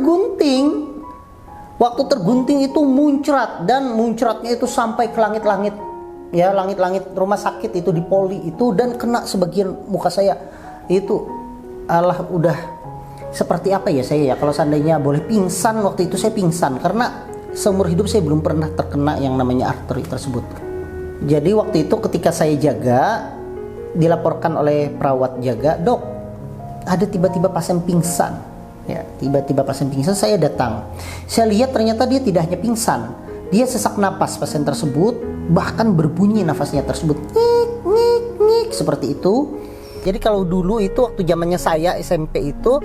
tergunting. Waktu tergunting itu muncrat, dan muncratnya itu sampai ke langit-langit. Ya, langit-langit rumah sakit itu di Poli itu, dan kena sebagian muka saya. Itu Allah, udah seperti apa ya saya ya, kalau seandainya boleh pingsan, waktu itu saya pingsan karena seumur hidup saya belum pernah terkena yang namanya arteri tersebut. Jadi waktu itu ketika saya jaga, dilaporkan oleh perawat jaga, "Dok, ada tiba-tiba pasien pingsan." Ya, tiba-tiba pasien pingsan. Saya datang, saya lihat ternyata dia tidak hanya pingsan, dia sesak napas pasien tersebut, bahkan berbunyi nafasnya tersebut, ngik ngik ngik, seperti itu. Jadi kalau dulu itu waktu zamannya saya SMP itu,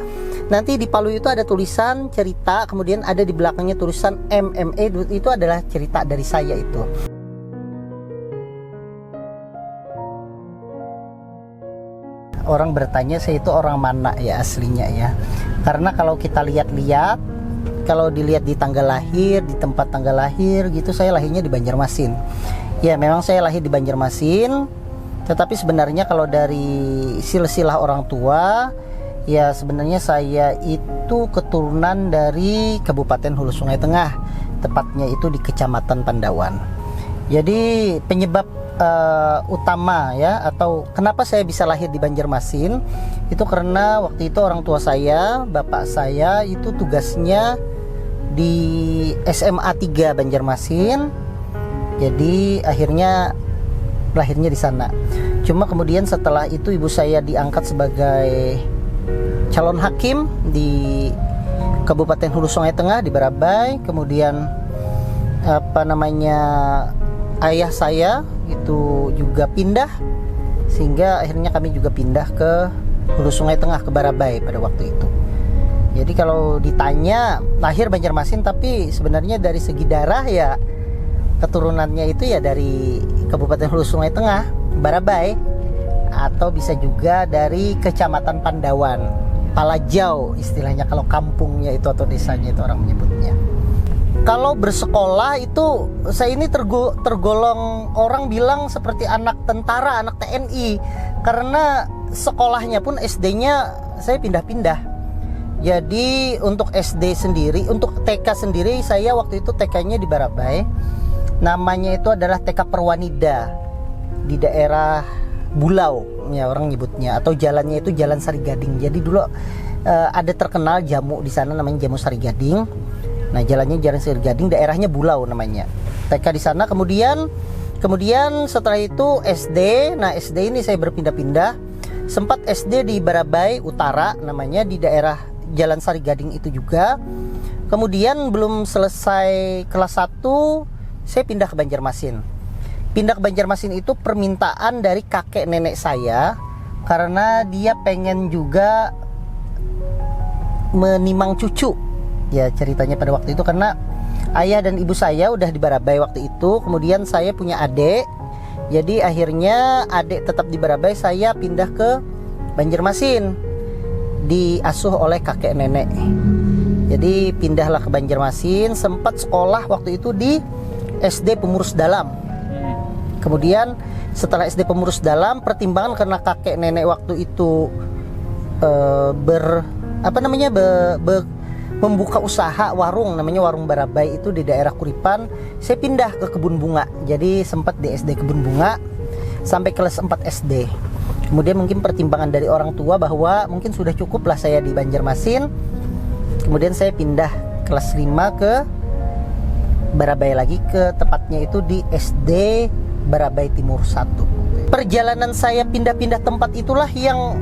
nanti di Palu itu ada tulisan cerita, kemudian ada di belakangnya tulisan MMA, itu adalah cerita dari saya itu. Orang bertanya saya itu orang mana ya aslinya ya. Karena kalau kita lihat-lihat, kalau dilihat di tanggal lahir, di tempat tanggal lahir gitu, saya lahirnya di Banjarmasin. Ya memang saya lahir di Banjarmasin, tetapi sebenarnya kalau dari silsilah orang tua, ya sebenarnya saya itu keturunan dari Kabupaten Hulu Sungai Tengah, tepatnya itu di Kecamatan Pandawan. Jadi penyebab utama ya, atau kenapa saya bisa lahir di Banjarmasin itu karena waktu itu orang tua saya, bapak saya itu tugasnya di SMA 3 Banjarmasin. Jadi akhirnya lahirnya di sana. Cuma kemudian setelah itu ibu saya diangkat sebagai calon hakim di Kabupaten Hulu Sungai Tengah di Barabai. Kemudian ayah saya itu juga pindah, sehingga akhirnya kami juga pindah ke Hulu Sungai Tengah, ke Barabai pada waktu itu. Jadi kalau ditanya lahir Banjarmasin, tapi sebenarnya dari segi darah ya keturunannya itu ya dari Kabupaten Hulu Sungai Tengah, Barabai, atau bisa juga dari Kecamatan Pandawan, Palajau istilahnya kalau kampungnya itu atau desanya itu orang menyebutnya. Kalau bersekolah itu saya ini tergolong orang bilang seperti anak tentara, anak TNI, karena sekolahnya pun SD-nya saya pindah-pindah. Jadi untuk SD sendiri, untuk TK sendiri saya waktu itu TK-nya di Barabai. Namanya itu adalah TK Perwanida di daerah Bulau ya orang nyebutnya, atau jalannya itu Jalan Sarigading. Jadi dulu ada terkenal jamu di sana namanya Jamu Sarigading. Nah, jalannya Jalan Sarigading, daerahnya Bulau namanya. TK di sana, kemudian setelah itu SD. Nah, SD ini saya berpindah-pindah. Sempat SD di Barabai Utara namanya, di daerah Jalan Sarigading itu juga. Kemudian belum selesai kelas 1, saya pindah ke Banjarmasin. Pindah ke Banjarmasin itu permintaan dari kakek nenek saya, karena dia pengen juga menimang cucu. Ya ceritanya pada waktu itu, karena ayah dan ibu saya udah di Barabai waktu itu. Kemudian saya punya adik, jadi akhirnya adik tetap di Barabai, saya pindah ke Banjarmasin, diasuh oleh kakek nenek. Jadi pindahlah ke Banjarmasin. Sempat sekolah waktu itu di SD Pemurus Dalam. Kemudian setelah SD Pemurus Dalam, pertimbangan karena kakek nenek waktu itu membuka usaha warung, namanya Warung Barabai itu di daerah Kuripan. Saya pindah ke Kebun Bunga. Jadi sempat di SD Kebun Bunga sampai kelas 4 SD. Kemudian mungkin pertimbangan dari orang tua bahwa mungkin sudah cukup lah saya di Banjarmasin. Kemudian saya pindah kelas 5 ke Barabai lagi, ke tepatnya itu di SD Barabai Timur 1. Perjalanan saya pindah-pindah tempat itulah yang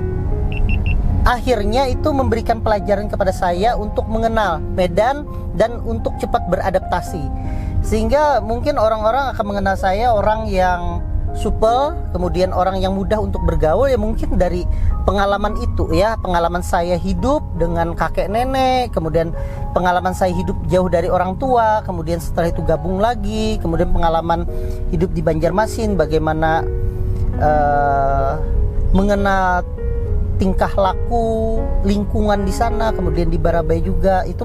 akhirnya itu memberikan pelajaran kepada saya untuk mengenal Medan dan untuk cepat beradaptasi. Sehingga mungkin orang-orang akan mengenal saya orang yang supel, kemudian orang yang mudah untuk bergaul, ya mungkin dari pengalaman itu ya, pengalaman saya hidup dengan kakek nenek, kemudian pengalaman saya hidup jauh dari orang tua, kemudian setelah itu gabung lagi, kemudian pengalaman hidup di Banjarmasin, bagaimana mengenal tingkah laku lingkungan di sana, kemudian di Barabai juga, itu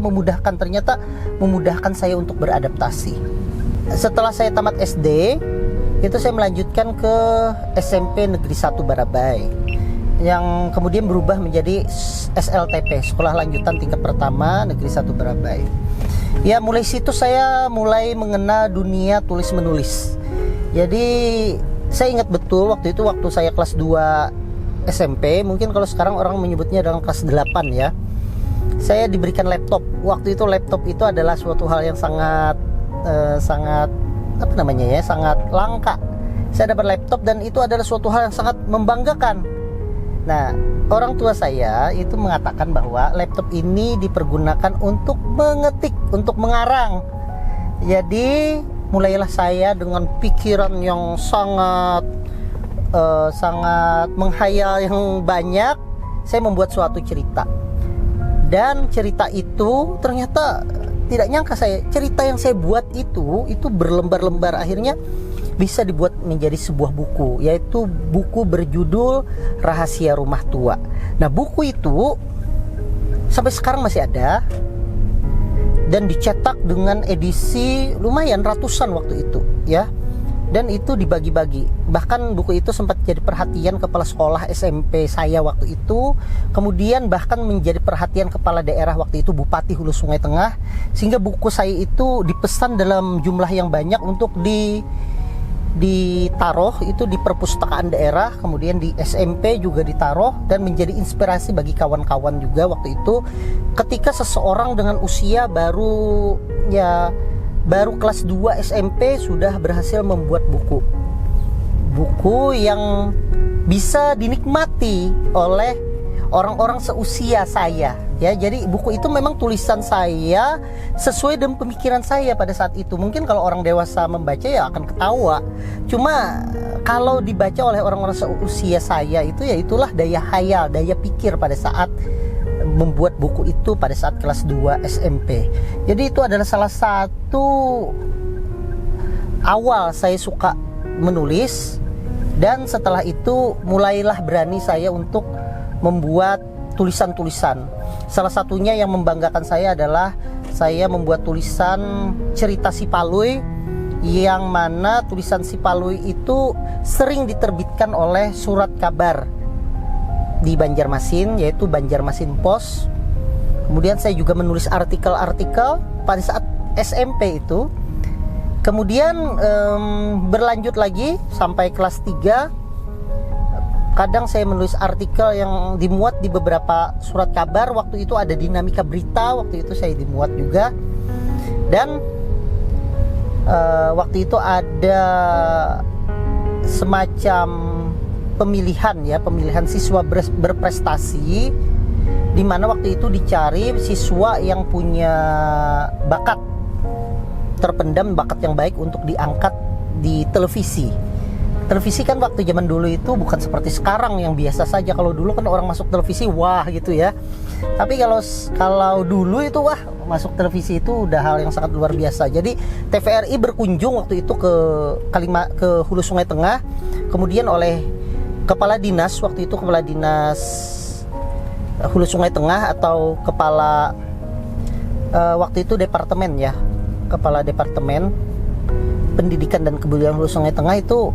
ternyata memudahkan saya untuk beradaptasi. Setelah saya tamat SD, itu saya melanjutkan ke SMP Negeri 1 Barabai. yang kemudian berubah menjadi SLTP, Sekolah Lanjutan Tingkat Pertama Negeri 1 Barabai. Ya, mulai situ saya mulai mengenal dunia tulis menulis. Jadi saya ingat betul waktu itu, waktu saya kelas 2 SMP, mungkin kalau sekarang orang menyebutnya dalam kelas 8 ya, saya diberikan laptop. Waktu itu laptop itu adalah suatu hal yang sangat sangat langka. Saya dapat laptop dan itu adalah suatu hal yang sangat membanggakan. Nah, orang tua saya itu mengatakan bahwa laptop ini dipergunakan untuk mengetik, untuk mengarang. Jadi mulailah saya dengan pikiran yang sangat menghayal yang banyak, saya membuat suatu cerita. Dan cerita itu ternyata tidak nyangka saya, cerita yang saya buat itu berlembar-lembar, akhirnya bisa dibuat menjadi sebuah buku, yaitu buku berjudul Rahasia Rumah Tua. Nah, buku itu sampai sekarang masih ada dan dicetak dengan edisi lumayan ratusan waktu itu ya, dan itu dibagi-bagi. Bahkan buku itu sempat jadi perhatian kepala sekolah SMP saya waktu itu, kemudian bahkan menjadi perhatian kepala daerah waktu itu, Bupati Hulu Sungai Tengah, sehingga buku saya itu dipesan dalam jumlah yang banyak untuk ditaruh itu di perpustakaan daerah, kemudian di SMP juga ditaruh, dan menjadi inspirasi bagi kawan-kawan juga waktu itu, ketika seseorang dengan usia baru kelas 2 SMP sudah berhasil membuat buku yang bisa dinikmati oleh orang-orang seusia saya ya. Jadi buku itu memang tulisan saya sesuai dengan pemikiran saya pada saat itu. Mungkin kalau orang dewasa membaca ya akan ketawa, cuma kalau dibaca oleh orang-orang seusia saya itu ya itulah daya hayal, daya pikir pada saat membuat buku itu pada saat kelas 2 SMP. Jadi itu adalah salah satu awal saya suka menulis, dan setelah itu mulailah berani saya untuk membuat tulisan-tulisan. Salah satunya yang membanggakan saya adalah saya membuat tulisan cerita Si Palui, yang mana tulisan Si Palui itu sering diterbitkan oleh surat kabar di Banjarmasin, yaitu Banjarmasin Post. Kemudian saya juga menulis artikel-artikel pada saat SMP itu. Kemudian berlanjut lagi sampai kelas 3. Kadang saya menulis artikel yang dimuat di beberapa surat kabar. Waktu itu ada Dinamika Berita, waktu itu saya dimuat juga. Dan waktu itu ada semacam pemilihan siswa berprestasi, di mana waktu itu dicari siswa yang punya bakat terpendam, bakat yang baik untuk diangkat di televisi. Televisi kan waktu zaman dulu itu bukan seperti sekarang yang biasa saja. Kalau dulu kan orang masuk televisi wah gitu ya. Tapi kalau dulu itu wah, masuk televisi itu udah hal yang sangat luar biasa. Jadi TVRI berkunjung waktu itu ke Hulu Sungai Tengah, kemudian oleh Kepala Dinas waktu itu, Kepala Dinas Hulu Sungai Tengah, atau kepala waktu itu departemen ya, Kepala Departemen Pendidikan dan Kebudayaan Hulu Sungai Tengah itu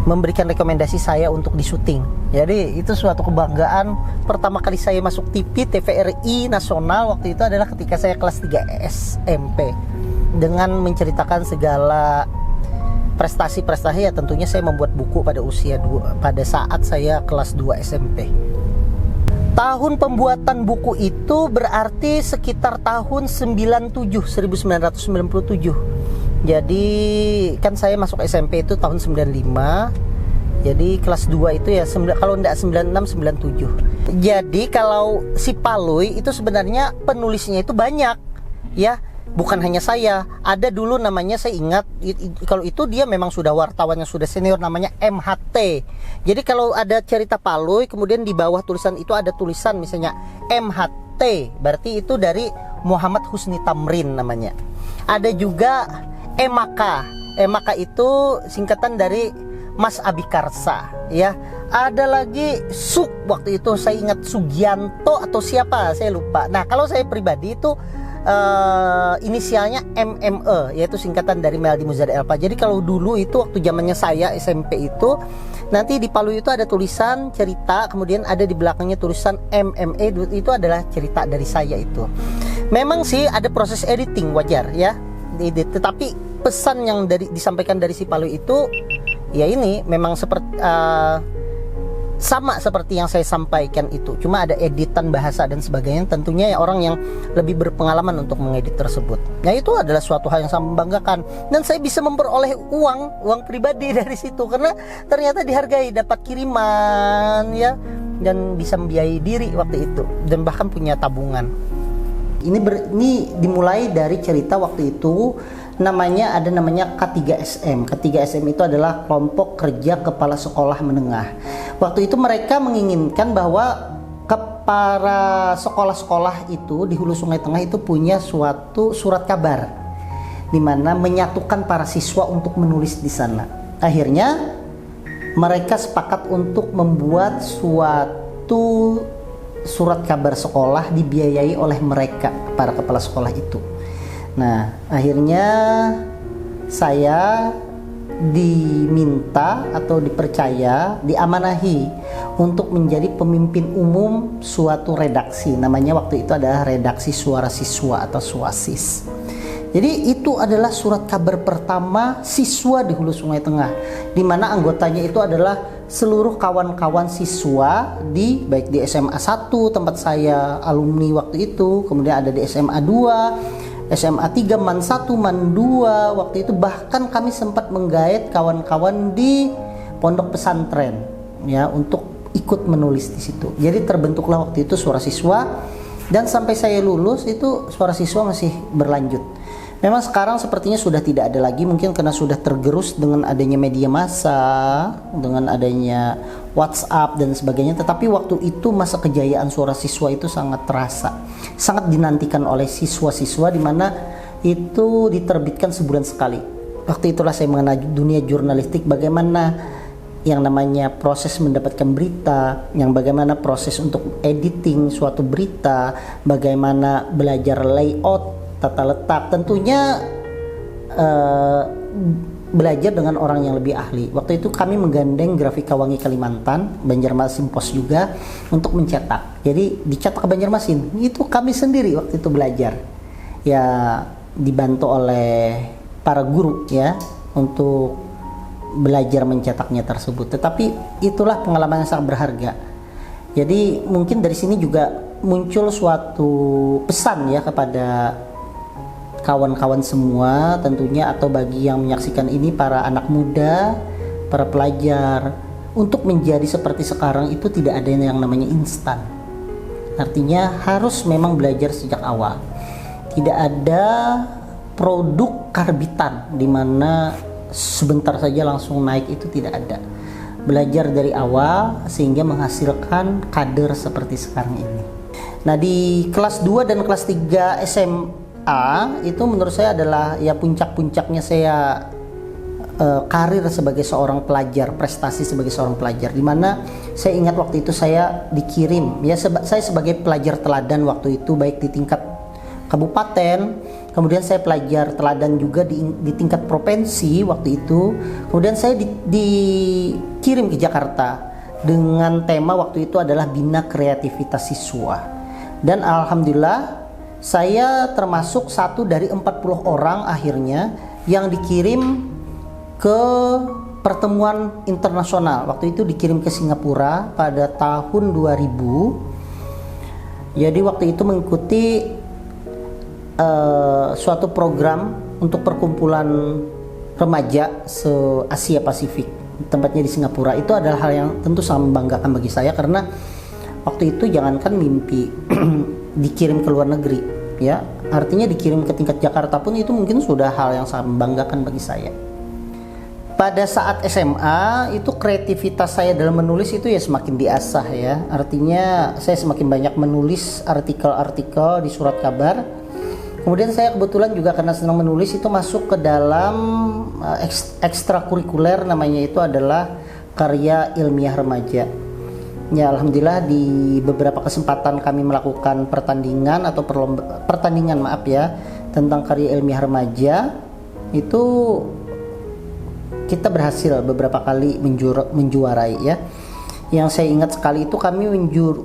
memberikan rekomendasi saya untuk disuting. Jadi itu suatu kebanggaan. Pertama kali saya masuk TV TVRI nasional waktu itu adalah ketika saya kelas 3 SMP, dengan menceritakan segala prestasi-prestasi. Ya tentunya saya membuat buku pada saat saya kelas 2 SMP. Tahun pembuatan buku itu berarti sekitar tahun 1997. Jadi kan saya masuk SMP itu tahun 95. Jadi kelas 2 itu ya kalau enggak 96, 97. Jadi kalau Si Palui itu sebenarnya penulisnya itu banyak ya. Bukan hanya saya, ada dulu namanya, saya ingat kalau itu dia memang sudah wartawan yang sudah senior, namanya MHT. Jadi kalau ada cerita Palui, kemudian di bawah tulisan itu ada tulisan misalnya MHT, berarti itu dari Muhammad Husni Tamrin namanya. Ada juga Emaka. Emaka itu singkatan dari Mas Abikarsa ya. ada lagi waktu itu saya ingat Sugianto atau siapa saya lupa. Nah kalau saya pribadi itu inisialnya MME, yaitu singkatan dari Meldi Muzada Elpa. Jadi kalau dulu itu waktu zamannya saya SMP itu, nanti di Palu itu ada tulisan cerita, kemudian ada di belakangnya tulisan MME, itu adalah cerita dari saya itu. Memang sih ada proses editing, wajar ya, tetapi pesan yang disampaikan dari si Palu itu ya ini memang seperti sama seperti yang saya sampaikan itu, cuma ada editan bahasa dan sebagainya. Tentunya ya orang yang lebih berpengalaman untuk mengedit tersebut. Nah itu adalah suatu hal yang sangat membanggakan, dan saya bisa memperoleh uang pribadi dari situ karena ternyata dihargai, dapat kiriman ya, dan bisa membiayai diri waktu itu, dan bahkan punya tabungan. Ini dimulai dari cerita waktu itu namanya K3SM. K3SM itu adalah kelompok kerja kepala sekolah menengah. Waktu itu mereka menginginkan bahwa para sekolah-sekolah itu di Hulu Sungai Tengah itu punya suatu surat kabar di mana menyatukan para siswa untuk menulis di sana. Akhirnya mereka sepakat untuk membuat suatu surat kabar sekolah dibiayai oleh mereka, para kepala sekolah itu. Nah, akhirnya saya diminta atau dipercaya, diamanahi untuk menjadi pemimpin umum suatu redaksi. Namanya waktu itu adalah Redaksi Suara Siswa atau SUASIS. Jadi itu adalah surat kabar pertama siswa di Hulu Sungai Tengah, di mana anggotanya itu adalah seluruh kawan-kawan siswa baik di SMA 1 tempat saya alumni waktu itu, kemudian ada di SMA 2, SMA 3, MAN 1, MAN 2 waktu itu, bahkan kami sempat menggait kawan-kawan di pondok pesantren ya untuk ikut menulis di situ. Jadi terbentuklah waktu itu Suara Siswa, dan sampai saya lulus itu Suara Siswa masih berlanjut. Memang sekarang sepertinya sudah tidak ada lagi, mungkin karena sudah tergerus dengan adanya media massa, dengan adanya WhatsApp dan sebagainya. Tetapi waktu itu masa kejayaan Suara Siswa itu sangat terasa, sangat dinantikan oleh siswa-siswa, di mana itu diterbitkan sebulan sekali. Waktu itulah saya mengenal dunia jurnalistik, bagaimana yang namanya proses mendapatkan berita, yang bagaimana proses untuk editing suatu berita, bagaimana belajar layout, tata letak, tentunya belajar dengan orang yang lebih ahli. Waktu itu kami menggandeng Grafika Wangi Kalimantan, Banjarmasin Pos juga untuk mencetak. Jadi dicetak ke Banjarmasin, itu kami sendiri waktu itu belajar. Ya dibantu oleh para guru ya untuk belajar mencetaknya tersebut. Tetapi itulah pengalaman yang sangat berharga. Jadi mungkin dari sini juga muncul suatu pesan ya kepada kawan-kawan semua tentunya, atau bagi yang menyaksikan ini, para anak muda, para pelajar, untuk menjadi seperti sekarang itu tidak ada yang namanya instan. Artinya harus memang belajar sejak awal. Tidak ada produk karbitan di mana sebentar saja langsung naik, itu tidak ada. Belajar dari awal sehingga menghasilkan kader seperti sekarang ini. Nah, di kelas 2 dan kelas 3 SMA itu menurut saya adalah ya puncak-puncaknya saya karir sebagai seorang pelajar, prestasi sebagai seorang pelajar, di mana saya ingat waktu itu saya dikirim ya, saya sebagai pelajar teladan waktu itu, baik di tingkat kabupaten, kemudian saya pelajar teladan juga di tingkat provinsi waktu itu, kemudian saya dikirim ke Jakarta dengan tema waktu itu adalah Bina Kreativitas Siswa, dan alhamdulillah saya termasuk satu dari 40 orang akhirnya yang dikirim ke pertemuan internasional. Waktu itu dikirim ke Singapura pada tahun 2000. Jadi waktu itu mengikuti suatu program untuk perkumpulan remaja se-Asia Pasifik. Tempatnya di Singapura. Itu adalah hal yang tentu sangat membanggakan bagi saya, karena waktu itu jangankan mimpi dikirim ke luar negeri ya, artinya dikirim ke tingkat Jakarta pun itu mungkin sudah hal yang sangat membanggakan bagi saya. Pada saat SMA itu kreativitas saya dalam menulis itu ya semakin diasah ya, artinya saya semakin banyak menulis artikel-artikel di surat kabar. Kemudian saya kebetulan juga karena senang menulis itu masuk ke dalam ekstrakurikuler, namanya itu adalah karya ilmiah remaja. Ya, alhamdulillah di beberapa kesempatan kami melakukan pertandingan atau pertandingan tentang karya ilmiah remaja, itu kita berhasil beberapa kali menjuarai ya. Yang saya ingat sekali itu kami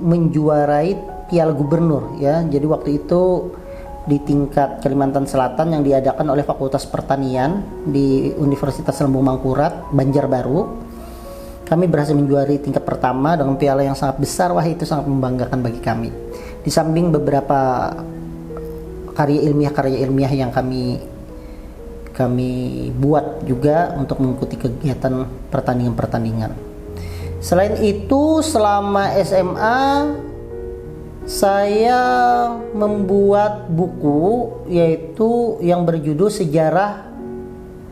menjuarai Piala Gubernur ya. Jadi waktu itu di tingkat Kalimantan Selatan yang diadakan oleh Fakultas Pertanian di Universitas Lembung Mangkurat, Banjarbaru. Kami berhasil menjuari tingkat pertama dengan piala yang sangat besar. Wah, itu sangat membanggakan bagi kami. Di samping beberapa karya ilmiah yang kami buat juga untuk mengikuti kegiatan pertandingan. Selain itu, selama SMA saya membuat buku yaitu yang berjudul Sejarah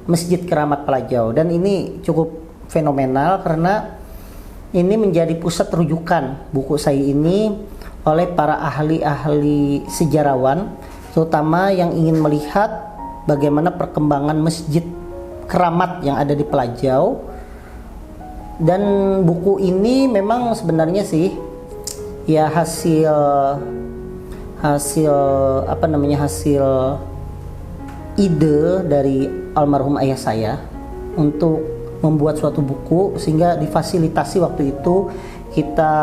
Masjid Keramat Pelajau, dan ini cukup fenomenal karena ini menjadi pusat rujukan buku saya ini oleh para ahli-ahli sejarawan, terutama yang ingin melihat bagaimana perkembangan Masjid Keramat yang ada di Pelajau. Dan buku ini memang sebenarnya sih ya hasil ide dari almarhum ayah saya untuk membuat suatu buku, sehingga difasilitasi waktu itu kita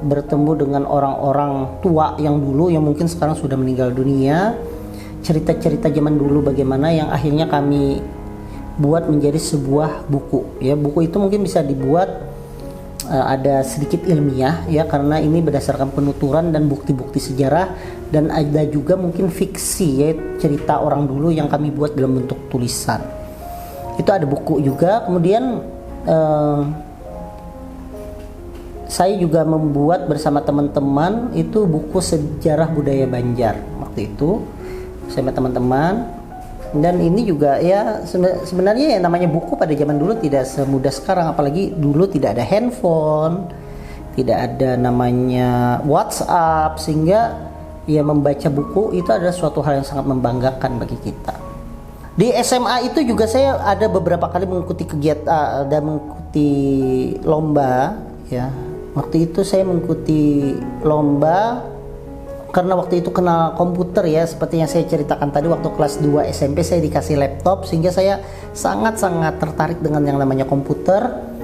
bertemu dengan orang-orang tua yang dulu yang mungkin sekarang sudah meninggal dunia, cerita-cerita zaman dulu bagaimana yang akhirnya kami buat menjadi sebuah buku ya. Buku itu mungkin bisa dibuat ada sedikit ilmiah ya, karena ini berdasarkan penuturan dan bukti-bukti sejarah, dan ada juga mungkin fiksi ya, cerita orang dulu yang kami buat dalam bentuk tulisan. Itu ada buku juga. Kemudian saya juga membuat bersama teman-teman itu buku Sejarah Budaya Banjar waktu itu sama teman-teman. Dan ini juga ya sebenarnya yang namanya buku pada zaman dulu tidak semudah sekarang, apalagi dulu tidak ada handphone, tidak ada namanya WhatsApp, sehingga ya membaca buku itu adalah suatu hal yang sangat membanggakan bagi kita. Di SMA itu juga saya ada beberapa kali mengikuti kegiatan dan mengikuti lomba ya. Waktu itu saya mengikuti lomba karena waktu itu kenal komputer ya, seperti yang saya ceritakan tadi. Waktu kelas 2 SMP saya dikasih laptop, sehingga saya sangat-sangat tertarik dengan yang namanya komputer.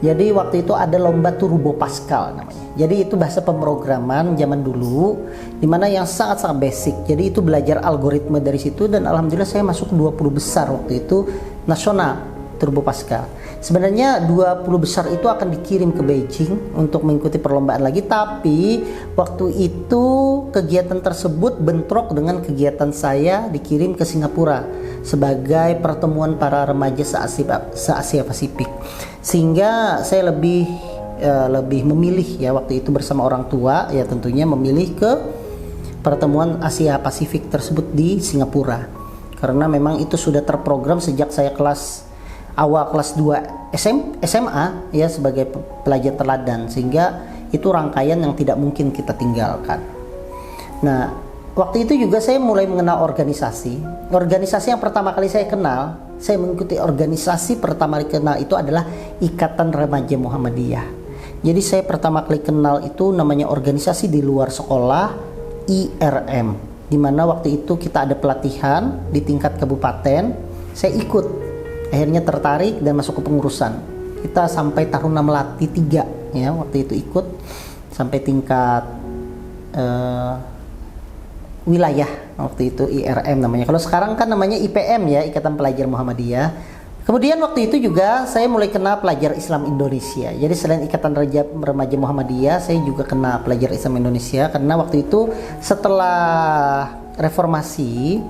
Jadi waktu itu ada lomba Turbo Pascal namanya. Jadi itu bahasa pemrograman zaman dulu, dimana yang sangat-sangat basic. Jadi itu belajar algoritma dari situ, dan alhamdulillah saya masuk 20 besar waktu itu nasional Turbo Pascal. Sebenarnya 20 besar itu akan dikirim ke Beijing untuk mengikuti perlombaan lagi, tapi waktu itu kegiatan tersebut bentrok dengan kegiatan saya dikirim ke Singapura sebagai pertemuan para remaja se-Asia Pasifik, sehingga saya lebih memilih ya waktu itu bersama orang tua ya, tentunya memilih ke pertemuan Asia Pasifik tersebut di Singapura, karena memang itu sudah terprogram sejak saya awal kelas 2 SMA ya, sebagai pelajar teladan, sehingga itu rangkaian yang tidak mungkin kita tinggalkan. Nah, waktu itu juga saya mulai mengenal organisasi yang pertama kali saya kenal. Saya mengikuti organisasi pertama kali kenal itu adalah Ikatan Remaja Muhammadiyah. Jadi saya pertama kali kenal itu namanya organisasi di luar sekolah, IRM, di mana waktu itu kita ada pelatihan di tingkat kabupaten. Saya ikut, akhirnya tertarik dan masuk ke pengurusan. Kita sampai Taruna Melati 3 ya, waktu itu ikut sampai tingkat wilayah, waktu itu IRM namanya. Kalau sekarang kan namanya IPM ya, Ikatan Pelajar Muhammadiyah. Kemudian waktu itu juga saya mulai kenal pelajar Islam Indonesia. Jadi selain Ikatan Remaja Muhammadiyah, saya juga kenal pelajar Islam Indonesia, karena waktu itu setelah reformasi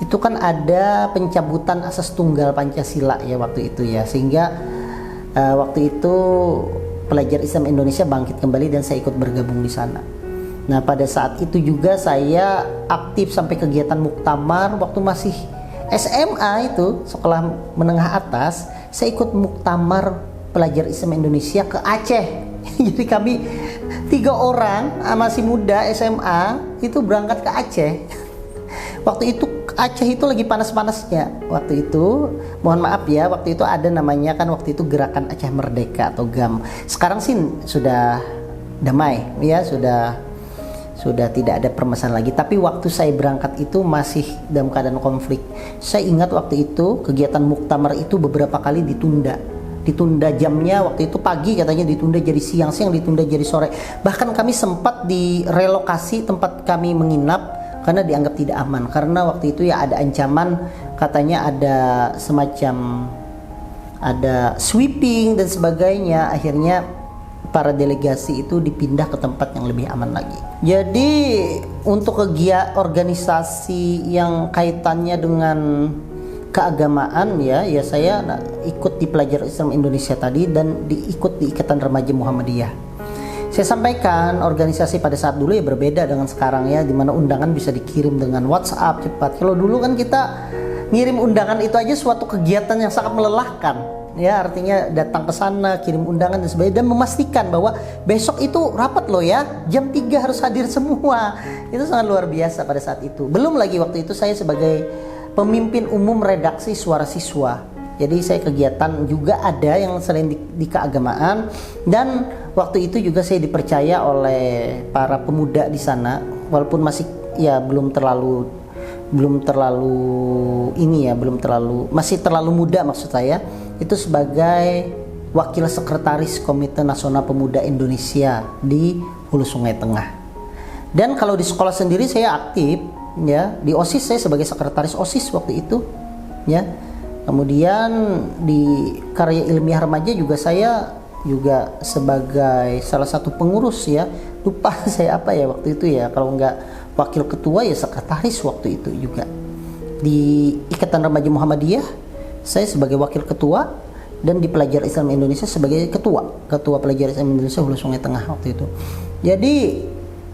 itu kan ada pencabutan asas tunggal Pancasila ya waktu itu ya, sehingga waktu itu pelajar Islam Indonesia bangkit kembali dan saya ikut bergabung di sana. Nah, pada saat itu juga saya aktif sampai kegiatan muktamar. Waktu masih SMA itu, sekolah menengah atas, saya ikut muktamar pelajar Islam Indonesia ke Aceh. Jadi kami 3 orang masih muda SMA itu berangkat ke Aceh. Waktu itu Aceh itu lagi panas-panasnya waktu itu. Mohon maaf ya, waktu itu ada namanya kan waktu itu Gerakan Aceh Merdeka atau GAM. Sekarang sih sudah damai ya, sudah tidak ada permasalahan lagi. Tapi waktu saya berangkat itu masih dalam keadaan konflik. Saya ingat waktu itu kegiatan muktamar itu beberapa kali ditunda jamnya. Waktu itu pagi katanya ditunda jadi siang, siang ditunda jadi sore. Bahkan kami sempat direlokasi tempat kami menginap karena dianggap tidak aman, karena waktu itu ya ada ancaman, katanya ada semacam ada sweeping dan sebagainya. Akhirnya para delegasi itu dipindah ke tempat yang lebih aman lagi. Jadi untuk kegiatan organisasi yang kaitannya dengan keagamaan ya saya ikut di Pelajar Islam Indonesia tadi dan diikut di Ikatan Remaja Muhammadiyah. Saya sampaikan organisasi pada saat dulu ya berbeda dengan sekarang ya, dimana undangan bisa dikirim dengan WhatsApp cepat. Kalau dulu kan kita ngirim undangan itu aja suatu kegiatan yang sangat melelahkan ya, artinya datang ke sana, kirim undangan dan sebagainya, dan memastikan bahwa besok itu rapat loh ya, jam 3 harus hadir semua. Itu sangat luar biasa pada saat itu. Belum lagi waktu itu saya sebagai pemimpin umum redaksi Suara Siswa. Jadi saya kegiatan juga ada yang selain di keagamaan, dan waktu itu juga saya dipercaya oleh para pemuda di sana, walaupun masih ya belum terlalu masih terlalu muda maksud saya, itu sebagai wakil sekretaris Komite Nasional Pemuda Indonesia di Hulu Sungai Tengah. Dan kalau di sekolah sendiri saya aktif ya, di OSIS saya sebagai sekretaris OSIS waktu itu ya. Kemudian di karya ilmiah remaja juga saya juga sebagai salah satu pengurus ya, lupa saya apa ya waktu itu ya, kalau nggak wakil ketua ya sekretaris waktu itu juga. Di Ikatan Remaja Muhammadiyah saya sebagai wakil ketua, dan di Pelajar Islam Indonesia sebagai ketua Pelajar Islam Indonesia Hulu Sungai Tengah waktu itu. Jadi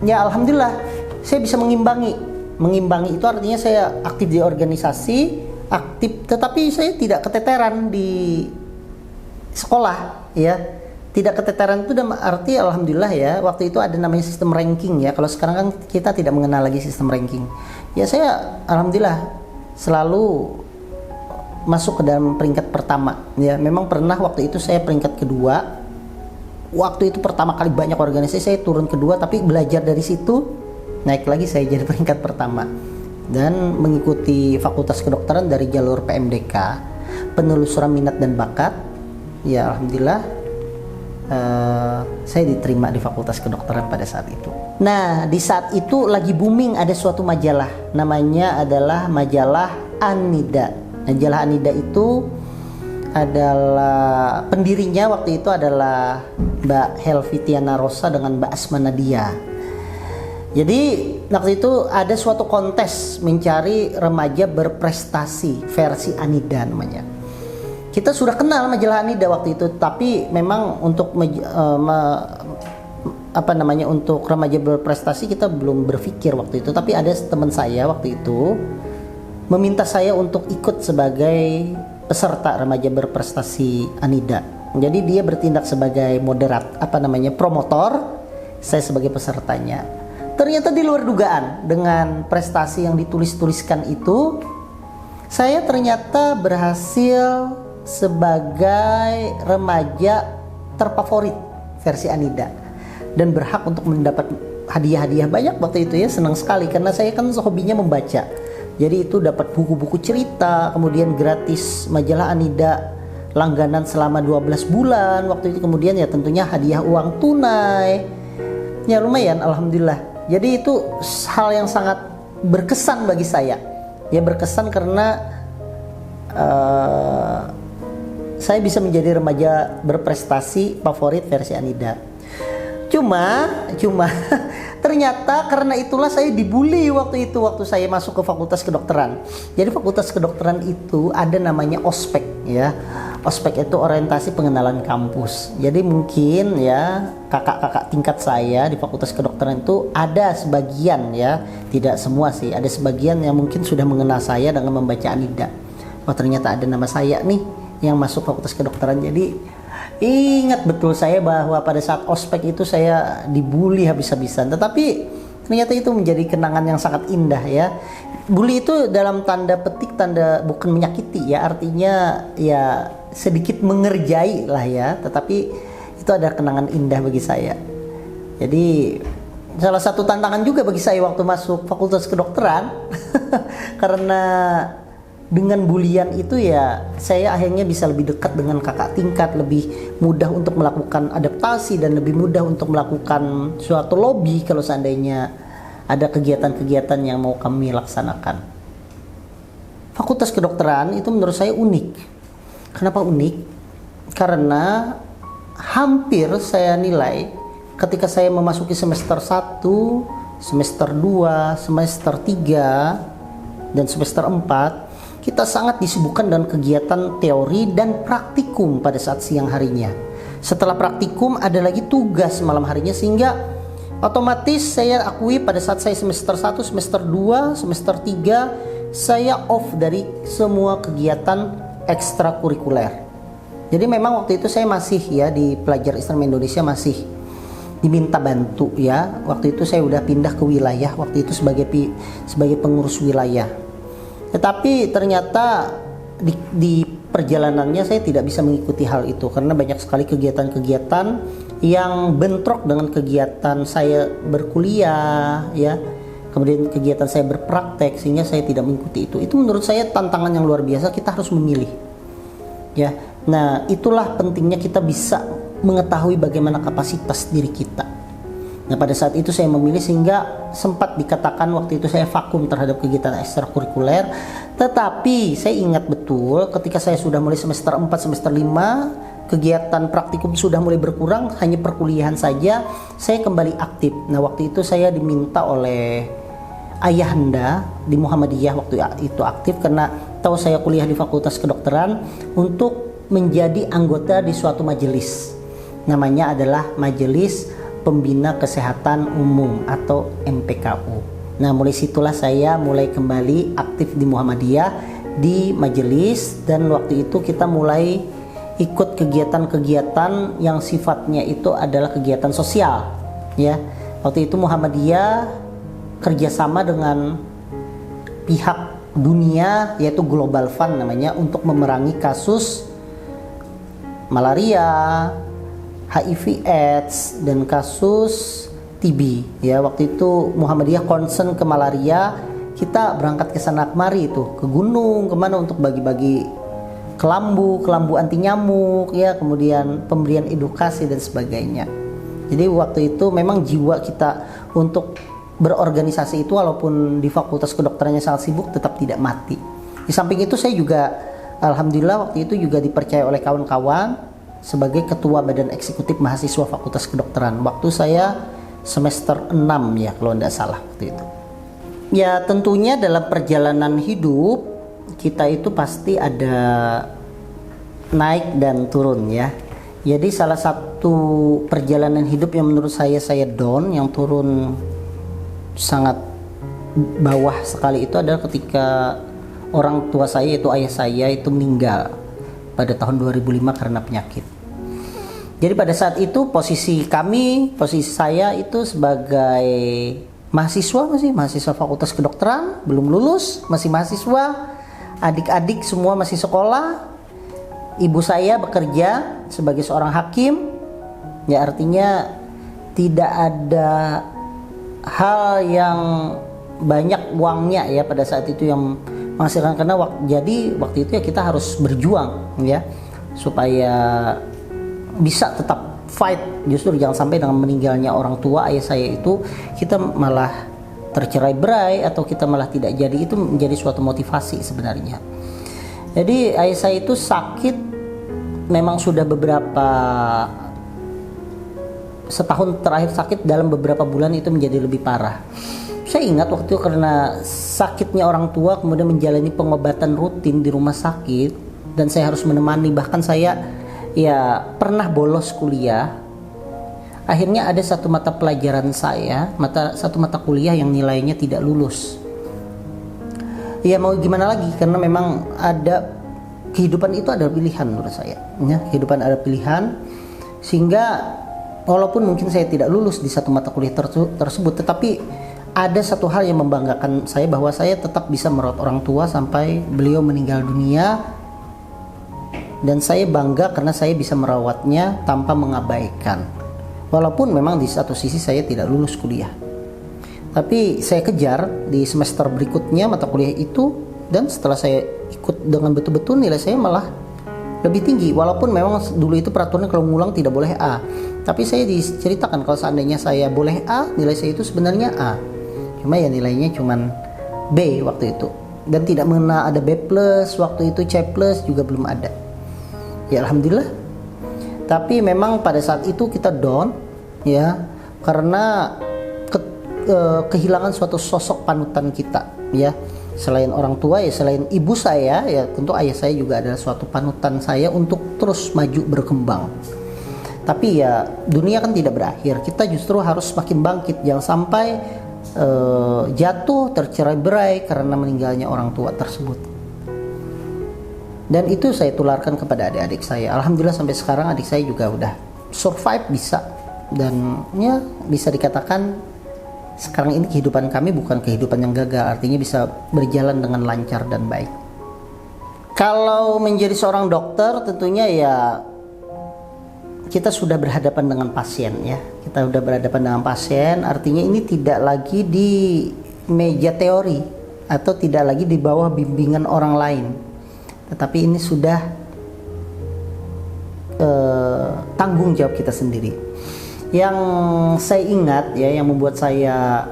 ya alhamdulillah saya bisa mengimbangi itu artinya saya aktif di organisasi, aktif, tetapi saya tidak keteteran di sekolah ya. Tidak keteteran itu dalam arti alhamdulillah ya, waktu itu ada namanya sistem ranking ya. Kalau sekarang kan kita tidak mengenal lagi sistem ranking. Ya saya alhamdulillah selalu masuk ke dalam peringkat pertama ya. Memang pernah waktu itu saya peringkat kedua. Waktu itu pertama kali banyak organisasi saya turun kedua, tapi belajar dari situ naik lagi saya jadi peringkat pertama. Dan mengikuti fakultas kedokteran dari jalur PMDK, penelusuran minat dan bakat ya, alhamdulillah saya diterima di fakultas kedokteran pada saat itu. Nah di saat itu lagi booming ada suatu majalah, namanya adalah majalah Anida. Majalah Anida itu adalah pendirinya waktu itu adalah Mbak Helvitiana Rosa dengan Mbak Asma Nadia. Jadi waktu itu ada suatu kontes mencari remaja berprestasi versi Anida namanya. Kita sudah kenal majalah Anida waktu itu, tapi memang untuk untuk remaja berprestasi kita belum berpikir waktu itu. Tapi ada teman saya waktu itu meminta saya untuk ikut sebagai peserta remaja berprestasi Anida. Jadi dia bertindak sebagai promotor, saya sebagai pesertanya. Ternyata di luar dugaan, dengan prestasi yang ditulis-tuliskan itu, saya ternyata berhasil sebagai remaja terfavorit versi Anida dan berhak untuk mendapat hadiah-hadiah banyak waktu itu ya. Senang sekali karena saya kan hobinya membaca. Jadi itu dapat buku-buku cerita, kemudian gratis majalah Anida langganan selama 12 bulan waktu itu, kemudian ya tentunya hadiah uang tunai. Ya lumayan alhamdulillah. Jadi itu hal yang sangat berkesan bagi saya. Ya berkesan karena saya bisa menjadi remaja berprestasi favorit versi Anida. Cuma ternyata karena itulah saya dibully waktu saya masuk ke fakultas kedokteran. Jadi fakultas kedokteran itu ada namanya ospek ya. Ospek itu orientasi pengenalan kampus. Jadi mungkin ya kakak-kakak tingkat saya di fakultas kedokteran itu ada sebagian ya, tidak semua sih, ada sebagian yang mungkin sudah mengenal saya dengan membaca Anida. Oh ternyata ada nama saya nih yang masuk fakultas kedokteran. Jadi ingat betul saya bahwa pada saat ospek itu saya dibully habis-habisan, tetapi ternyata itu menjadi kenangan yang sangat indah ya. Bully itu dalam tanda petik, tanda bukan menyakiti ya, artinya ya sedikit mengerjai lah ya, tetapi itu ada kenangan indah bagi saya. Jadi salah satu tantangan juga bagi saya waktu masuk Fakultas Kedokteran karena dengan bulian itu ya saya akhirnya bisa lebih dekat dengan kakak tingkat, lebih mudah untuk melakukan adaptasi dan lebih mudah untuk melakukan suatu lobby kalau seandainya ada kegiatan-kegiatan yang mau kami laksanakan. Fakultas Kedokteran itu menurut saya unik. Kenapa unik? Karena hampir saya nilai ketika saya memasuki semester 1, semester 2, semester 3, dan semester 4, kita sangat disibukkan dengan kegiatan teori dan praktikum pada saat siang harinya. Setelah praktikum ada lagi tugas malam harinya, sehingga otomatis saya akui pada saat saya semester 1, semester 2, semester 3 saya off dari semua kegiatan ekstrakurikuler. Jadi memang waktu itu saya masih ya di pelajar Islam Indonesia masih diminta bantu ya. Waktu itu saya udah pindah ke wilayah, waktu itu sebagai pengurus wilayah. Tetapi ternyata di perjalanannya saya tidak bisa mengikuti hal itu karena banyak sekali kegiatan-kegiatan yang bentrok dengan kegiatan saya berkuliah ya, kemudian kegiatan saya berpraktek, sehingga saya tidak mengikuti itu. Itu menurut saya tantangan yang luar biasa. Kita harus memilih ya. Nah, itulah pentingnya kita bisa mengetahui bagaimana kapasitas diri kita. Nah, pada saat itu saya memilih, sehingga sempat dikatakan waktu itu saya vakum terhadap kegiatan ekstrakurikuler. Tetapi saya ingat betul ketika saya sudah mulai semester 4, semester 5, kegiatan praktikum sudah mulai berkurang, hanya perkuliahan saja, saya kembali aktif. Nah, waktu itu saya diminta oleh ayahanda di Muhammadiyah waktu itu aktif, karena tahu saya kuliah di Fakultas Kedokteran, untuk menjadi anggota di suatu majelis. Namanya adalah Majelis Pembina Kesehatan Umum atau MPKU. Nah, mulai situlah saya mulai kembali aktif di Muhammadiyah di majelis, dan waktu itu kita mulai ikut kegiatan-kegiatan yang sifatnya itu adalah kegiatan sosial ya. Waktu itu Muhammadiyah kerjasama dengan pihak dunia, yaitu Global Fund namanya, untuk memerangi kasus malaria, HIV AIDS, dan kasus TB ya. Waktu itu Muhammadiyah concern ke malaria, kita berangkat ke sana kemari itu, ke gunung, kemana, untuk bagi-bagi kelambu anti nyamuk ya, kemudian pemberian edukasi dan sebagainya. Jadi waktu itu memang jiwa kita untuk berorganisasi itu, walaupun di Fakultas Kedokterannya sangat sibuk, tetap tidak mati. Di samping itu saya juga alhamdulillah waktu itu juga dipercaya oleh kawan-kawan sebagai ketua badan eksekutif mahasiswa Fakultas Kedokteran waktu saya semester 6 ya kalau tidak salah waktu itu. Ya tentunya dalam perjalanan hidup kita itu pasti ada naik dan turun ya. Jadi salah satu perjalanan hidup yang menurut saya down, yang turun sangat bawah sekali, itu adalah ketika orang tua saya, yaitu ayah saya, itu meninggal pada tahun 2005 karena penyakit. Jadi pada saat itu posisi saya itu sebagai mahasiswa Fakultas Kedokteran, belum lulus, masih mahasiswa. Adik-adik semua masih sekolah. Ibu saya bekerja sebagai seorang hakim. Ya artinya tidak ada hal yang banyak uangnya ya pada saat itu yang menghasilkan, karena jadi waktu itu ya kita harus berjuang ya supaya bisa tetap fight. Justru jangan sampai dengan meninggalnya orang tua ayah saya itu kita malah tercerai-berai atau kita malah tidak jadi. Itu menjadi suatu motivasi sebenarnya. Jadi ayah saya itu sakit, memang sudah setahun terakhir sakit, dalam beberapa bulan itu menjadi lebih parah. Saya ingat waktu itu karena sakitnya orang tua, kemudian menjalani pengobatan rutin di rumah sakit, dan saya harus menemani, bahkan saya ya pernah bolos kuliah. Akhirnya ada satu mata pelajaran saya, satu mata kuliah yang nilainya tidak lulus. Ya mau gimana lagi, karena memang ada kehidupan itu adalah pilihan menurut saya. Ya, kehidupan ada pilihan, sehingga walaupun mungkin saya tidak lulus di satu mata kuliah tersebut, tetapi ada satu hal yang membanggakan saya, bahwa saya tetap bisa merawat orang tua sampai beliau meninggal dunia, dan saya bangga karena saya bisa merawatnya tanpa mengabaikan. Walaupun memang di satu sisi saya tidak lulus kuliah, tapi saya kejar di semester berikutnya mata kuliah itu, dan setelah saya ikut dengan betul-betul, nilai saya malah lebih tinggi. Walaupun memang dulu itu peraturannya kalau ngulang tidak boleh A, tapi saya diceritakan kalau seandainya saya boleh A, nilai saya itu sebenarnya A, cuma ya nilainya cuman B waktu itu, dan tidak mengenal ada B plus waktu itu, C plus juga belum ada. Ya alhamdulillah. Tapi memang pada saat itu kita down ya, karena kehilangan suatu sosok panutan kita ya. Selain orang tua ya, selain ibu saya ya, tentu ayah saya juga adalah suatu panutan saya untuk terus maju berkembang. Tapi ya dunia kan tidak berakhir, kita justru harus semakin bangkit, jangan sampai jatuh tercerai-berai karena meninggalnya orang tua tersebut. Dan itu saya tularkan kepada adik-adik saya. Alhamdulillah sampai sekarang adik saya juga udah survive bisa, dan ya bisa dikatakan sekarang ini kehidupan kami bukan kehidupan yang gagal, artinya bisa berjalan dengan lancar dan baik. Kalau menjadi seorang dokter tentunya ya kita sudah berhadapan dengan pasien ya. Kita sudah berhadapan dengan pasien, artinya ini tidak lagi di meja teori atau tidak lagi di bawah bimbingan orang lain. Tetapi ini sudah tanggung jawab kita sendiri. Yang saya ingat ya, yang membuat saya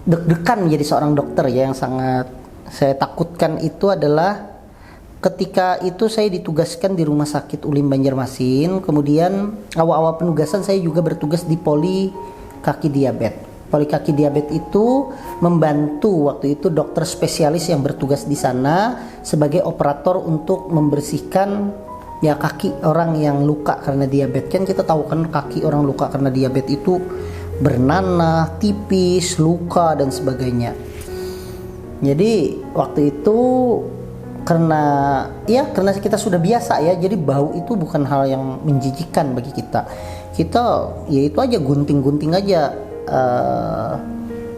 deg-degan menjadi seorang dokter ya, yang sangat saya takutkan itu adalah ketika itu saya ditugaskan di Rumah Sakit Ulim Banjarmasin. Kemudian awal-awal penugasan saya juga bertugas di Poli Kaki Diabetes. Poli Kaki Diabetes itu membantu waktu itu dokter spesialis yang bertugas di sana sebagai operator untuk membersihkan ya kaki orang yang luka karena diabetes. Kan kita tahu kan kaki orang luka karena diabetes itu bernanah, tipis, luka dan sebagainya. Jadi waktu itu karena kita sudah biasa ya, jadi bau itu bukan hal yang menjijikan bagi kita. Kita ya itu aja gunting-gunting aja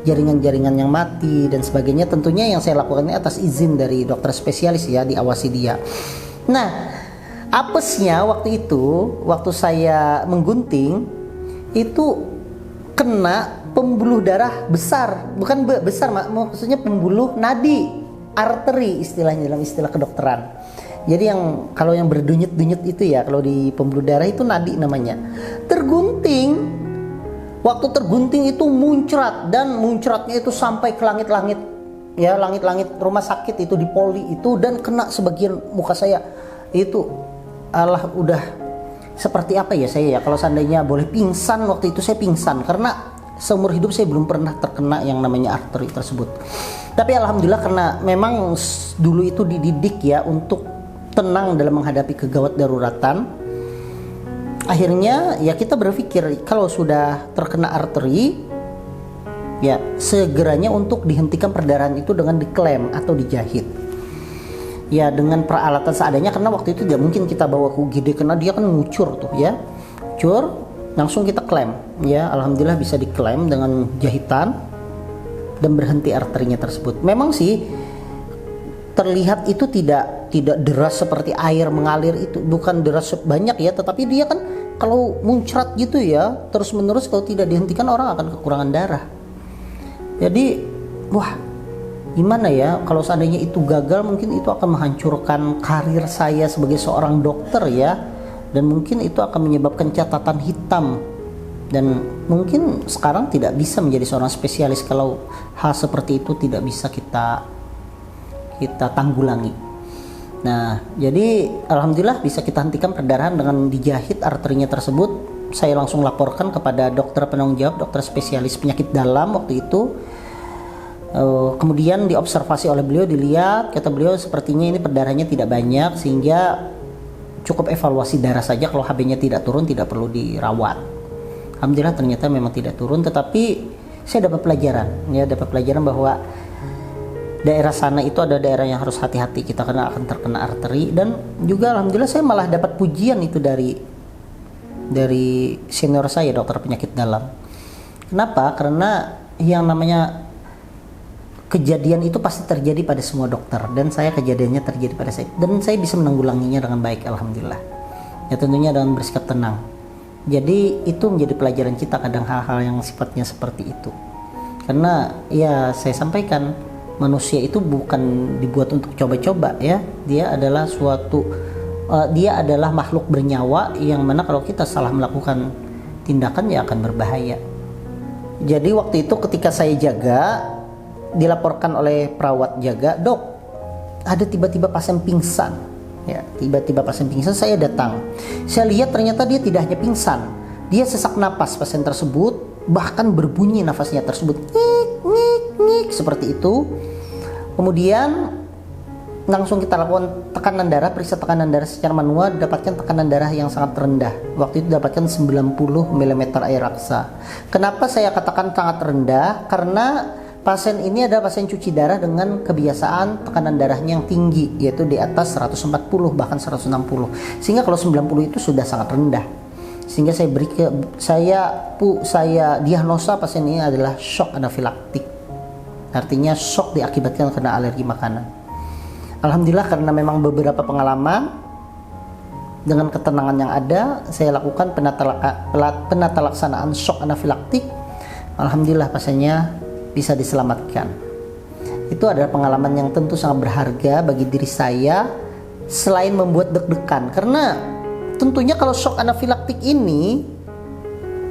jaringan-jaringan yang mati dan sebagainya. Tentunya yang saya lakukan ini atas izin dari dokter spesialis ya, diawasi dia. Nah, apesnya waktu itu, waktu saya menggunting itu kena pembuluh darah besar, bukan besar maksudnya pembuluh nadi, arteri istilahnya dalam istilah kedokteran. Jadi yang kalau yang berdenyut-denyut itu ya, kalau di pembuluh darah itu nadi namanya. Tergunting. Waktu tergunting itu muncrat, dan muncratnya itu sampai ke langit-langit ya, langit-langit rumah sakit itu di Poli itu, dan kena sebagian muka saya. Itu Allah, udah seperti apa ya saya ya, kalau seandainya boleh pingsan waktu itu saya pingsan, karena seumur hidup saya belum pernah terkena yang namanya arteri tersebut. Tapi alhamdulillah karena memang dulu itu dididik ya untuk tenang dalam menghadapi kegawat daruratan. Akhirnya ya kita berpikir kalau sudah terkena arteri ya segeranya untuk dihentikan perdarahan itu dengan diklem atau dijahit. Ya dengan peralatan seadanya, karena waktu itu tidak mungkin kita bawa ke UGD karena dia kan ngucur tuh ya. Cur, langsung kita klem ya. Alhamdulillah bisa diklem dengan jahitan dan berhenti arterinya tersebut. Memang sih terlihat itu tidak deras seperti air mengalir, itu bukan deras banyak ya, tetapi dia kan kalau muncrat gitu ya terus menerus, kalau tidak dihentikan orang akan kekurangan darah. Jadi wah, gimana ya kalau seandainya itu gagal, mungkin itu akan menghancurkan karir saya sebagai seorang dokter ya, dan mungkin itu akan menyebabkan catatan hitam, dan mungkin sekarang tidak bisa menjadi seorang spesialis kalau hal seperti itu tidak bisa kita tanggulangi. Nah, jadi alhamdulillah bisa kita hentikan perdarahan dengan dijahit arterinya tersebut. Saya langsung laporkan kepada dokter penanggung jawab, dokter spesialis penyakit dalam waktu itu. Kemudian diobservasi oleh beliau, dilihat, kata beliau sepertinya ini perdarahannya tidak banyak, sehingga cukup evaluasi darah saja. Kalau HB-nya tidak turun tidak perlu dirawat. Alhamdulillah ternyata memang tidak turun, tetapi saya dapat pelajaran bahwa daerah sana itu ada daerah yang harus hati-hati kita karena akan terkena arteri. Dan juga alhamdulillah saya malah dapat pujian itu dari senior saya, dokter penyakit dalam. Kenapa? Karena yang namanya kejadian itu pasti terjadi pada semua dokter, dan kejadiannya terjadi pada saya, dan saya bisa menanggulanginya dengan baik, alhamdulillah. Ya tentunya dengan bersikap tenang. Jadi itu menjadi pelajaran kita kadang hal-hal yang sifatnya seperti itu. Karena ya saya sampaikan, manusia itu bukan dibuat untuk coba-coba ya. Dia adalah makhluk bernyawa yang mana kalau kita salah melakukan tindakan ya akan berbahaya. Jadi waktu itu ketika saya jaga, dilaporkan oleh perawat jaga, "Dok, ada tiba-tiba pasien pingsan." Ya, tiba-tiba pasien pingsan. Saya datang. Saya lihat ternyata dia tidak hanya pingsan, dia sesak napas pasien tersebut, bahkan berbunyi nafasnya tersebut, ngik ngik ngik seperti itu. Kemudian langsung kita lakukan tekanan darah, periksa tekanan darah secara manual, dapatkan tekanan darah yang sangat rendah. Waktu itu dapatkan 90 mm air raksa. Kenapa saya katakan sangat rendah? Karena pasien ini adalah pasien cuci darah dengan kebiasaan tekanan darahnya yang tinggi, yaitu di atas 140 bahkan 160. Sehingga kalau 90 itu sudah sangat rendah. Sehingga saya diagnosa pasien ini adalah shock anafilaktik. Artinya shock diakibatkan karena alergi makanan. Alhamdulillah, karena memang beberapa pengalaman, dengan ketenangan yang ada, saya lakukan penata laksanaan shock anafilaktik. Alhamdulillah pasiennya bisa diselamatkan. Itu adalah pengalaman yang tentu sangat berharga bagi diri saya, selain membuat deg-degan. Karena tentunya kalau shock anafilaktik ini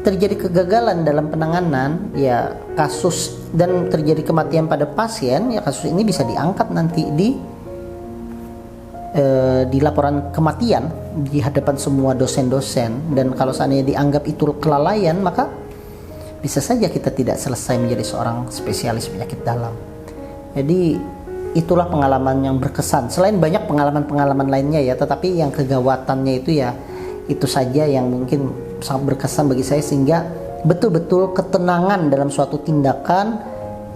terjadi kegagalan dalam penanganan, ya kasus dan terjadi kematian pada pasien, ya kasus ini bisa diangkat nanti di laporan kematian di hadapan semua dosen-dosen. Dan kalau seandainya dianggap itu kelalaian, maka bisa saja kita tidak selesai menjadi seorang spesialis penyakit dalam. Jadi itulah pengalaman yang berkesan. Selain banyak pengalaman-pengalaman lainnya ya, tetapi yang kegawatannya itu ya itu saja yang mungkin sangat berkesan bagi saya, sehingga betul-betul ketenangan dalam suatu tindakan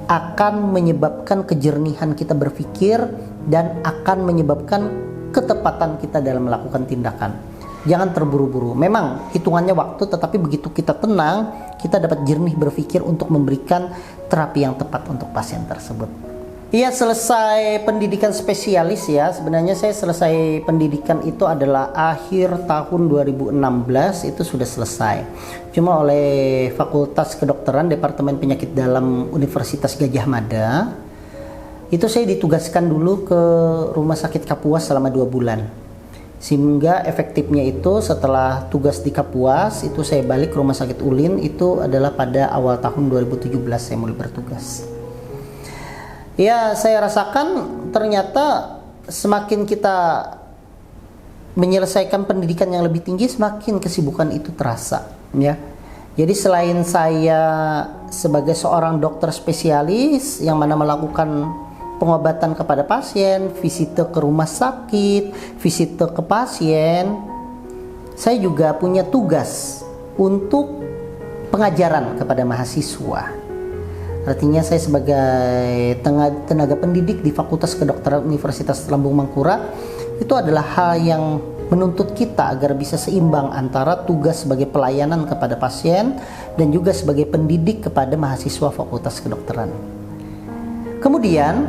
akan menyebabkan kejernihan kita berpikir dan akan menyebabkan ketepatan kita dalam melakukan tindakan. Jangan terburu-buru. Memang hitungannya waktu, tetapi begitu kita tenang, kita dapat jernih berpikir untuk memberikan terapi yang tepat untuk pasien tersebut. Iya, selesai pendidikan spesialis ya. Sebenarnya saya selesai pendidikan itu adalah akhir tahun 2016, itu sudah selesai. Cuma oleh Fakultas Kedokteran Departemen Penyakit Dalam Universitas Gadjah Mada, itu saya ditugaskan dulu ke Rumah Sakit Kapuas selama 2 bulan. Sehingga efektifnya itu setelah tugas di Kapuas, itu saya balik ke Rumah Sakit Ulin, itu adalah pada awal tahun 2017 saya mulai bertugas. Ya, saya rasakan ternyata semakin kita menyelesaikan pendidikan yang lebih tinggi, semakin kesibukan itu terasa ya. Jadi selain saya sebagai seorang dokter spesialis yang mana melakukan pengobatan kepada pasien, visite ke rumah sakit, visite ke pasien, saya juga punya tugas untuk pengajaran kepada mahasiswa. Artinya saya sebagai tenaga pendidik di Fakultas Kedokteran Universitas Lambung Mangkurat, itu adalah hal yang menuntut kita agar bisa seimbang antara tugas sebagai pelayanan kepada pasien dan juga sebagai pendidik kepada mahasiswa Fakultas Kedokteran. Kemudian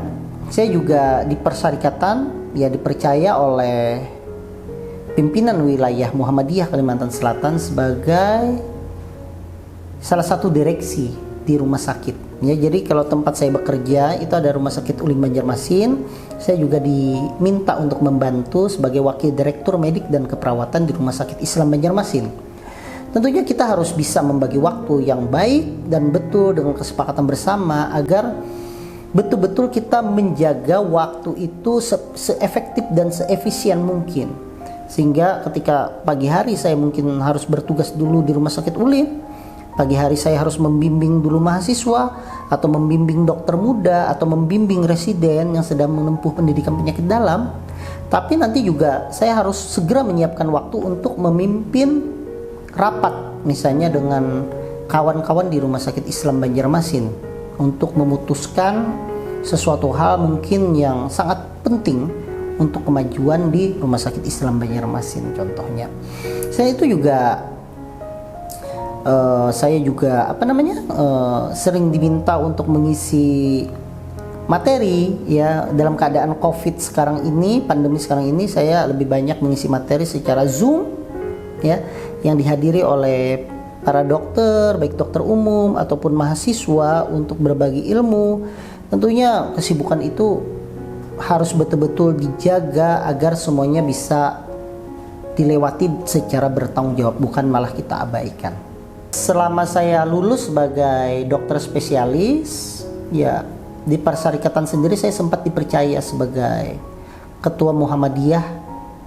saya juga di persyarikatan ya dipercaya oleh pimpinan wilayah Muhammadiyah Kalimantan Selatan sebagai salah satu direksi di rumah sakit. Ya, jadi kalau tempat saya bekerja itu ada Rumah Sakit Ulin Banjarmasin, saya juga diminta untuk membantu sebagai wakil direktur medik dan keperawatan di Rumah Sakit Islam Banjarmasin. Tentunya kita harus bisa membagi waktu yang baik dan betul dengan kesepakatan bersama agar betul-betul kita menjaga waktu itu seefektif dan seefisien mungkin. Sehingga ketika pagi hari saya mungkin harus bertugas dulu di Rumah Sakit Ulin, pagi hari saya harus membimbing dulu mahasiswa atau membimbing dokter muda atau membimbing residen yang sedang menempuh pendidikan penyakit dalam. Tapi nanti juga saya harus segera menyiapkan waktu untuk memimpin rapat misalnya dengan kawan-kawan di Rumah Sakit Islam Banjarmasin untuk memutuskan sesuatu hal mungkin yang sangat penting untuk kemajuan di Rumah Sakit Islam Banjarmasin contohnya. Saya itu juga saya juga sering diminta untuk mengisi materi ya. Dalam keadaan COVID sekarang ini, pandemi sekarang ini, saya lebih banyak mengisi materi secara Zoom ya, yang dihadiri oleh para dokter, baik dokter umum ataupun mahasiswa untuk berbagi ilmu. Tentunya kesibukan itu harus betul-betul dijaga agar semuanya bisa dilewati secara bertanggung jawab, bukan malah kita abaikan. Selama saya lulus sebagai dokter spesialis ya, di Persyarikatan sendiri saya sempat dipercaya sebagai Ketua Muhammadiyah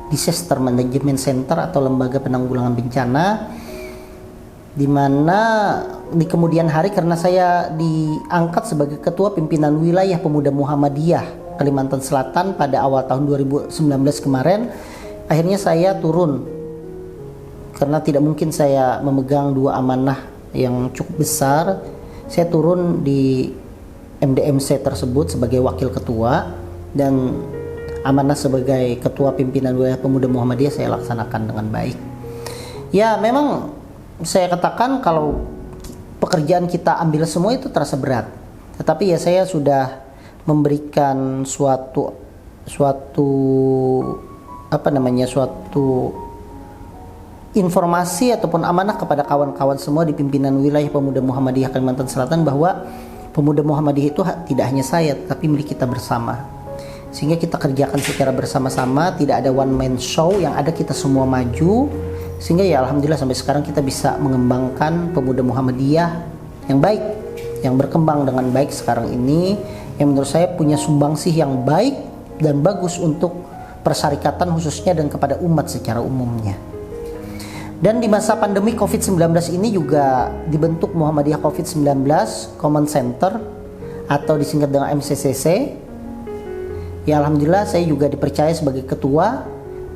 Disaster Management Center atau Lembaga Penanggulangan Bencana, di mana di kemudian hari karena saya diangkat sebagai Ketua Pimpinan Wilayah Pemuda Muhammadiyah Kalimantan Selatan pada awal tahun 2019 kemarin, akhirnya saya turun karena tidak mungkin saya memegang dua amanah yang cukup besar. Saya turun di MDMC tersebut sebagai wakil ketua, dan amanah sebagai Ketua Pimpinan Wilayah Pemuda Muhammadiyah saya laksanakan dengan baik. Ya, memang saya katakan kalau pekerjaan kita ambil semua itu terasa berat, tetapi ya saya sudah memberikan suatu informasi ataupun amanah kepada kawan-kawan semua di pimpinan wilayah Pemuda Muhammadiyah Kalimantan Selatan bahwa Pemuda Muhammadiyah itu tidak hanya saya, tapi milik kita bersama. Sehingga kita kerjakan secara bersama-sama, tidak ada one man show, yang ada kita semua maju. Sehingga ya alhamdulillah sampai sekarang kita bisa mengembangkan Pemuda Muhammadiyah yang baik, yang berkembang dengan baik sekarang ini, yang menurut saya punya sumbangsih yang baik dan bagus untuk persyarikatan khususnya dan kepada umat secara umumnya. Dan di masa pandemi COVID-19 ini juga dibentuk Muhammadiyah COVID-19 Command Center atau disingkat dengan MCCC. Ya alhamdulillah saya juga dipercaya sebagai ketua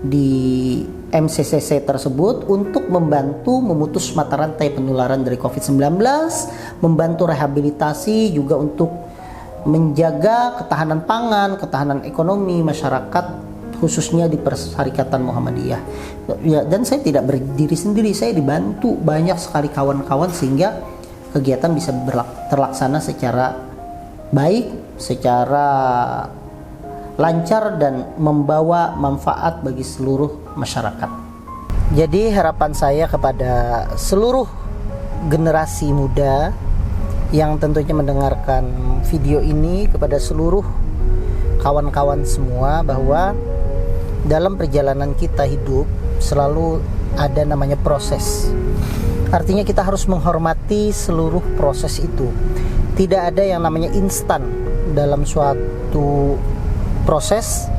di MCCC tersebut untuk membantu memutus mata rantai penularan dari COVID-19, membantu rehabilitasi, juga untuk menjaga ketahanan pangan, ketahanan ekonomi masyarakat khususnya di Persyarikatan Muhammadiyah. Ya, dan saya tidak berdiri sendiri, saya dibantu banyak sekali kawan-kawan sehingga kegiatan bisa terlaksana secara baik, secara lancar dan membawa manfaat bagi seluruh masyarakat. Jadi harapan saya kepada seluruh generasi muda yang tentunya mendengarkan video ini, kepada seluruh kawan-kawan semua, bahwa dalam perjalanan kita hidup selalu ada namanya proses. Artinya kita harus menghormati seluruh proses itu. Tidak ada yang namanya instan dalam suatu proses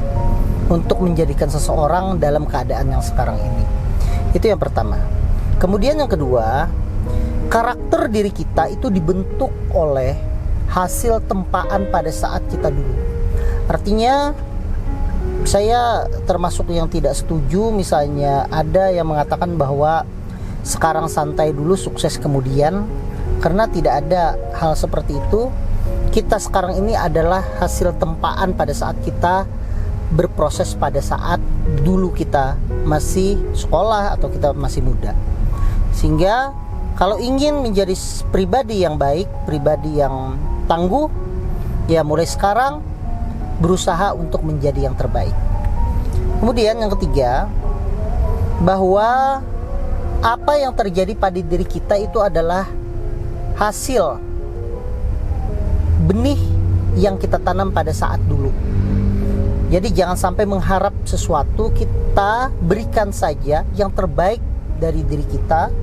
untuk menjadikan seseorang dalam keadaan yang sekarang ini. Itu yang pertama. Kemudian yang kedua, karakter diri kita itu dibentuk oleh hasil tempaan pada saat kita dulu. Artinya saya termasuk yang tidak setuju misalnya ada yang mengatakan bahwa sekarang santai dulu sukses kemudian, karena tidak ada hal seperti itu. Kita sekarang ini adalah hasil tempaan pada saat kita berproses pada saat dulu kita masih sekolah atau kita masih muda. Sehingga kalau ingin menjadi pribadi yang baik, pribadi yang tangguh, ya mulai sekarang berusaha untuk menjadi yang terbaik. Kemudian yang ketiga, bahwa apa yang terjadi pada diri kita itu adalah hasil benih yang kita tanam pada saat dulu. Jadi jangan sampai mengharap sesuatu, kita berikan saja yang terbaik dari diri kita.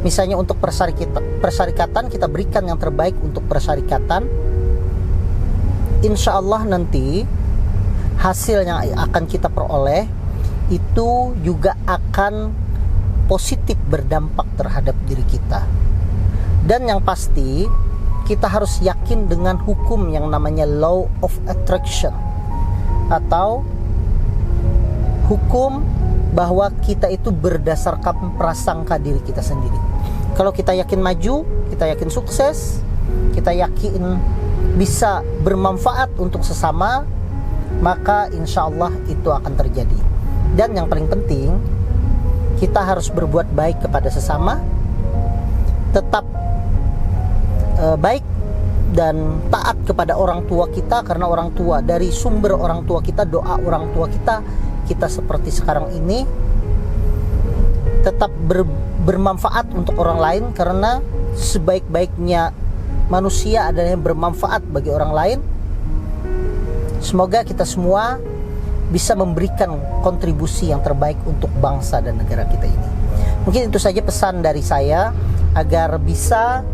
Misalnya untuk persyarikatan, kita berikan yang terbaik untuk persyarikatan. Insya Allah nanti hasil yang akan kita peroleh itu juga akan positif berdampak terhadap diri kita. Dan yang pasti kita harus yakin dengan hukum yang namanya law of attraction, atau hukum bahwa kita itu berdasarkan prasangka diri kita sendiri. Kalau kita yakin maju, kita yakin sukses, kita yakin bisa bermanfaat untuk sesama, maka insya Allah itu akan terjadi. Dan yang paling penting, kita harus berbuat baik kepada sesama, tetap baik dan taat kepada orang tua kita, karena orang tua, dari sumber orang tua kita, doa orang tua kita, kita seperti sekarang ini tetap bermanfaat untuk orang lain, karena sebaik-baiknya manusia adalah yang bermanfaat bagi orang lain. Semoga kita semua bisa memberikan kontribusi yang terbaik untuk bangsa dan negara kita ini. Mungkin itu saja pesan dari saya, agar bisa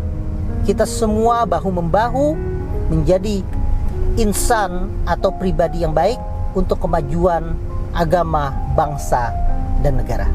kita semua bahu-membahu menjadi insan atau pribadi yang baik untuk kemajuan agama, bangsa, dan negara.